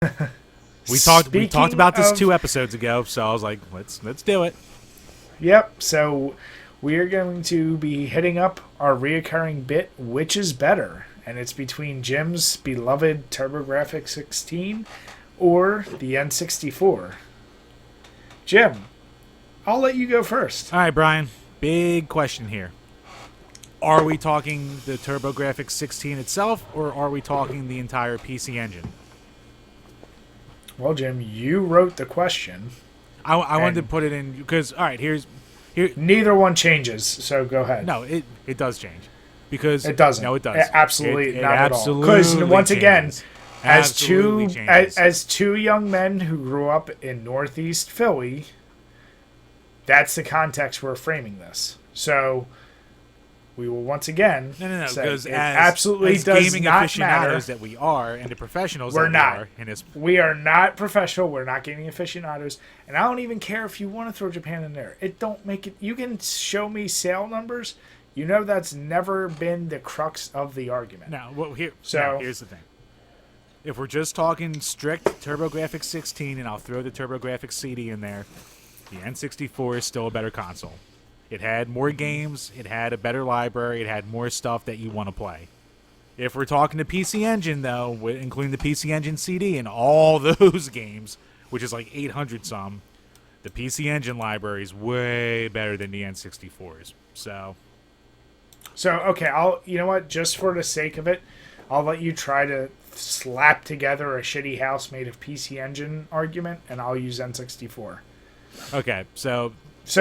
We talked about this of, 2 episodes ago, so I was like, let's do it. Yep. So we are going to be hitting up our reoccurring bit, which is better, and it's between Jim's beloved Turbografx 16 or the N64. Jim, I'll let you go first. All right, Brian. Big question here. Are we talking the Turbografx 16 itself, or are we talking the entire PC Engine? Well, Jim, you wrote the question. I wanted to put it in because all right, here. Neither one changes, so go ahead. No, it does change because It doesn't. No, it does. Absolutely it not absolutely at all. Because once changes. again, Absolutely as two young men who grew up in Northeast Philly, that's the context we're framing this. So we will once again no, say because it as absolutely as does gaming not aficionados matter. that we are, and the professionals We're that not. we are, in this. We are not professional. We're not gaming aficionados, and I don't even care if you want to throw Japan in there. It don't make it. You can show me sale numbers. You know that's never been the crux of the argument. No, well, here's the thing. If we're just talking strict Turbografx 16, and I'll throw the Turbografx CD in there, the N64 is still a better console. It had more games, it had a better library, it had more stuff that you want to play. If we're talking the PC Engine, though, including the PC Engine CD and all those games, which is like 800 some, the PC Engine library is way better than the N64's. So okay, you know what? Just for the sake of it, I'll let you try to slap together a shitty house made of PC Engine argument, and I'll use N64. okay, so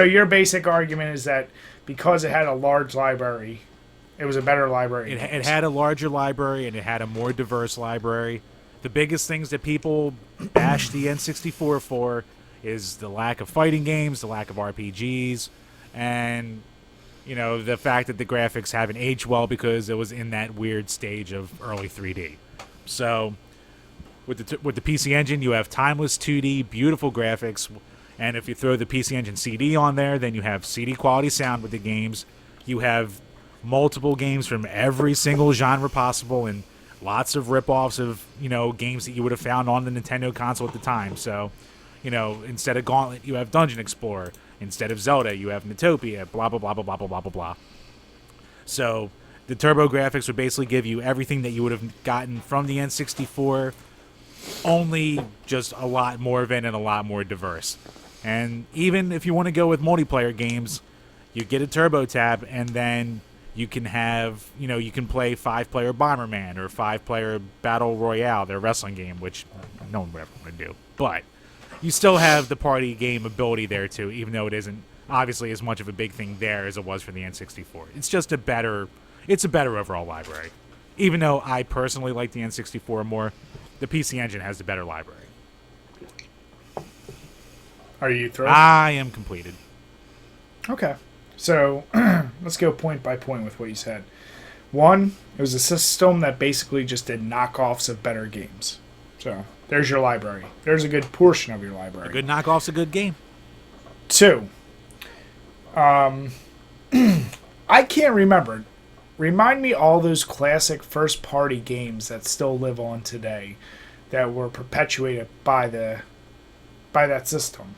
your basic argument is that because it had a large library, it was a better library. It had a larger library and it had a more diverse library. The biggest things that people bash the N64 for is the lack of fighting games, the lack of RPGs, and the fact that the graphics haven't aged well because it was in that weird stage of early 3D. So with the PC Engine, you have timeless 2D, beautiful graphics. And if you throw the PC Engine CD on there, then you have CD quality sound with the games. You have multiple games from every single genre possible and lots of rip-offs of, games that you would have found on the Nintendo console at the time. So, instead of Gauntlet, you have Dungeon Explorer. Instead of Zelda, you have Netopia, blah, blah, blah, blah, blah, blah, blah, blah, blah. So the Turbografx would basically give you everything that you would have gotten from the N64, only just a lot more of it and a lot more diverse. And even if you want to go with multiplayer games, you get a Turbo tab, and then you can have, you can play 5-player Bomberman or 5-player Battle Royale, their wrestling game, which no one would ever want to do. But you still have the party game ability there too, even though it isn't obviously as much of a big thing there as it was for the N64. It's just a better overall library. Even though I personally like the N64 more, the PC Engine has the better library. Are you thrilled? I am completed. Okay. So let's go point by point with what you said. One, it was a system that basically just did knockoffs of better games. So there's your library. There's a good portion of your library. A good knockoff's a good game. Two, I can't remember. Remind me all those classic first-party games that still live on today that were perpetuated by that system.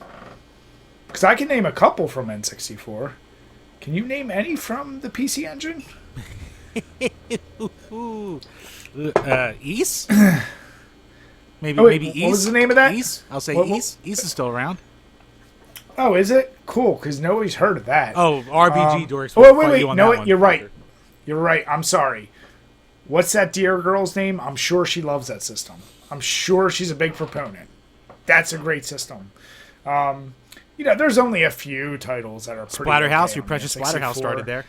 Because I can name a couple from N64. Can you name any from the PC Engine? East? Maybe East. What was the name of that? East? I'll say East. East is still around. Oh, is it? Cool, because nobody's heard of that. Oh, RBG Dorks. Wait. No, you're right. You're right. I'm sorry. What's that dear girl's name? I'm sure she loves that system. I'm sure she's a big proponent. That's a great system. There's only a few titles that are pretty Splatterhouse, okay your precious Splatterhouse started there.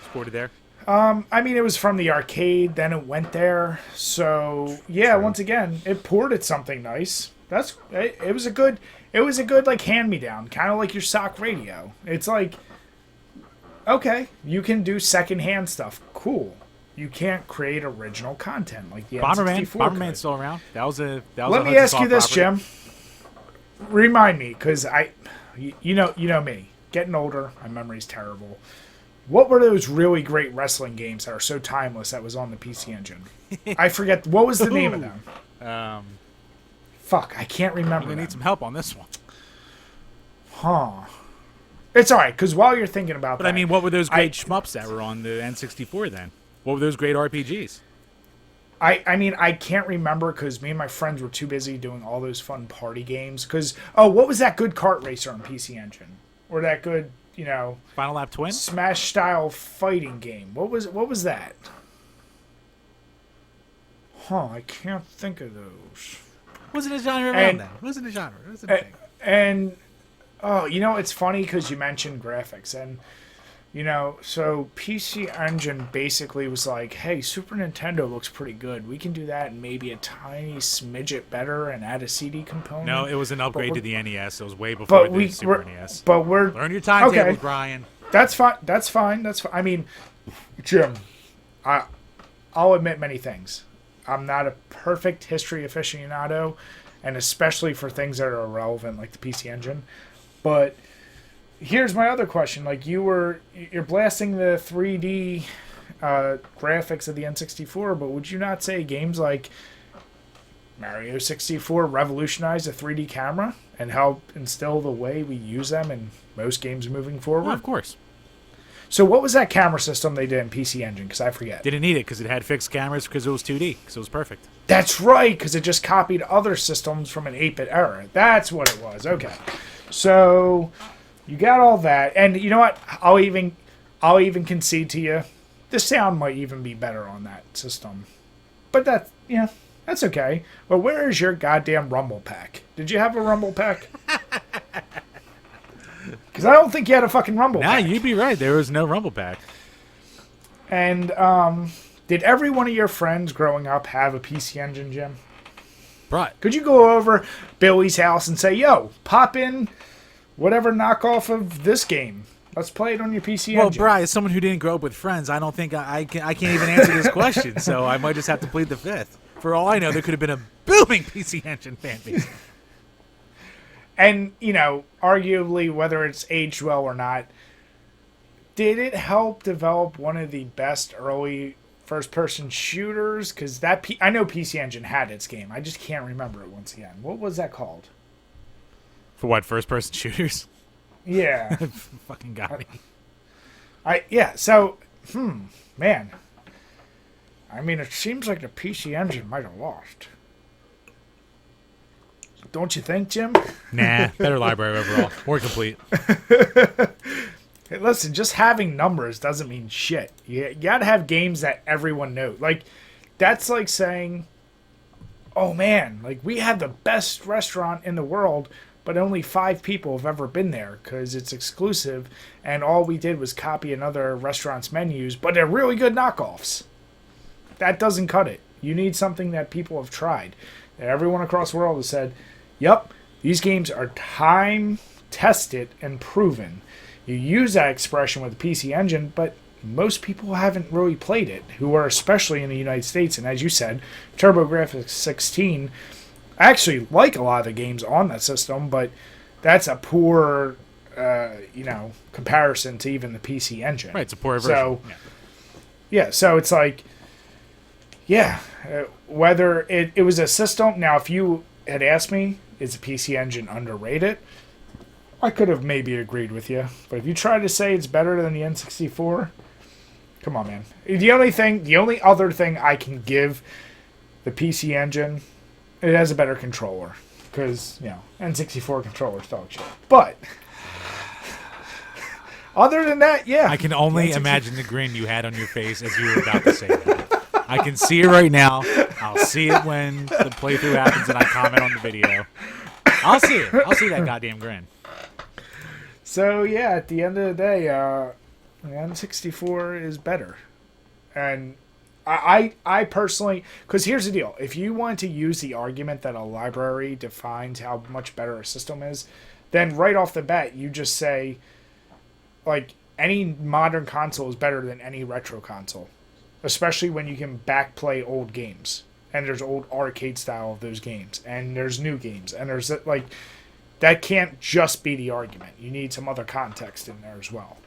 Sported there. It was from the arcade, then it went there. So yeah, once again, it ported something nice. It was a good like hand me down, kind of like your sock radio. It's like, okay, you can do secondhand stuff, cool. You can't create original content like the N64 Bomberman's still around. Let me ask you this, Jim. Remind me, because you know me, getting older, my memory's terrible. What were those really great wrestling games that are so timeless that was on the PC Engine? I forget. What was the name of them? Fuck, I can't remember. We need some help on this one. Huh. It's all right, because while you're thinking about But that... I mean, what were those great shmups that were on the N64 then? What were those great RPGs? I mean, I can't remember because me and my friends were too busy doing all those fun party games. Because, what was that good kart racer on PC Engine? Or that good, Final Lap Twin? Smash-style fighting game? What was that? Huh, I can't think of those. Wasn't a genre around then. Wasn't a genre. It was a thing. And, it's funny because you mentioned graphics. And, so PC Engine basically was like, hey, Super Nintendo looks pretty good. We can do that and maybe a tiny smidget better and add a CD component. No, it was an upgrade to the NES. It was way before the Super NES. But we're... Learn your timetables, Brian. That's fine. That's fine. I mean, Jim, I'll admit many things. I'm not a perfect history aficionado, and especially for things that are irrelevant like the PC Engine. But here's my other question. Like, you're blasting the 3D graphics of the N64, but would you not say games like Mario 64 revolutionized the 3D camera and help instill the way we use them in most games moving forward? Well, of course. So what was that camera system they did in PC Engine? Because I forget. Didn't need it because it had fixed cameras because it was 2D, because it was perfect. That's right, because it just copied other systems from an 8-bit era. That's what it was. Okay. So you got all that. And you know what? I'll even concede to you. The sound might even be better on that system. But that's okay. But where is your goddamn Rumble Pack? Did you have a Rumble Pack? Because I don't think you had a fucking Rumble Pack. Nah, you'd be right. There was no Rumble Pack. And did every one of your friends growing up have a PC Engine, Jim? Right. Could you go over Billy's house and say, yo, pop in whatever knockoff of this game. Let's play it on your PC Engine. Well, Bri, as someone who didn't grow up with friends, I don't think I can't even answer this question, so I might just have to plead the fifth. For all I know, there could have been a booming PC Engine fan base. And, arguably, whether it's aged well or not, did it help develop one of the best early first-person shooters? Because I know PC Engine had its game. I just can't remember it once again. What was that called? For what, first-person shooters? Yeah. Fucking got me. So, man. I mean, it seems like the PC Engine might have lost. Don't you think, Jim? Nah, better library overall. More complete. Hey, listen, just having numbers doesn't mean shit. You gotta have games that everyone knows. Like, that's like saying, oh man, like we have the best restaurant in the world, but only 5 people have ever been there because it's exclusive, and all we did was copy another restaurant's menus, but they're really good knockoffs. That doesn't cut it. You need something that people have tried. That everyone across the world has said, yep, these games are time-tested and proven. You use that expression with the PC Engine, but most people haven't really played it, who are especially in the United States. And as you said, Turbografx 16, I actually like a lot of the games on that system, but that's a poor, comparison to even the PC Engine. Right, it's a poor version. So, so it's like, whether it was a system. Now, if you had asked me, is the PC Engine underrated? I could have maybe agreed with you. But if you try to say it's better than the N64, come on, man. The only other thing I can give the PC Engine, it has a better controller. Because, N64 controllers dog shit. But, other than that, yeah. I can only imagine the grin you had on your face as you were about to say that. I can see it right now. I'll see it when the playthrough happens and I comment on the video. I'll see it. I'll see that goddamn grin. So, at the end of the day, the N64 is better. And I personally... Because here's the deal. If you want to use the argument that a library defines how much better a system is, then right off the bat, you just say, like, any modern console is better than any retro console. Especially when you can backplay old games. And there's old arcade style of those games. And there's new games. And there's, that can't just be the argument. You need some other context in there as well.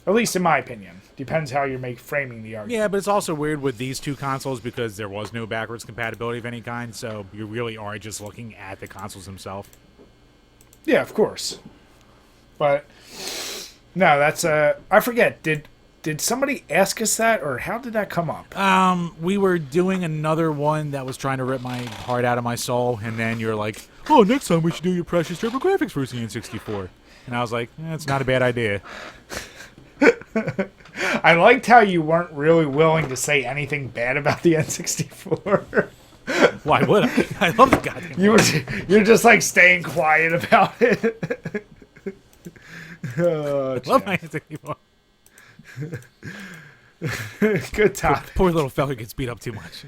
At least in my opinion. Depends how you're framing the argument. Yeah, but it's also weird with these two consoles because there was no backwards compatibility of any kind, so you really are just looking at the consoles themselves. Yeah, of course. But no, that's I forget. Did somebody ask us that, or how did that come up? We were doing another one that was trying to rip my heart out of my soul, and then you're like, "Oh, next time we should do your precious Turbografx versus the N64." And I was like, "It's not a bad idea." I liked how you weren't really willing to say anything bad about the N64. Why would I? I love the goddamn. You're just like staying quiet about it. Oh, I love my N64. Good topic. Poor little fella gets beat up too much.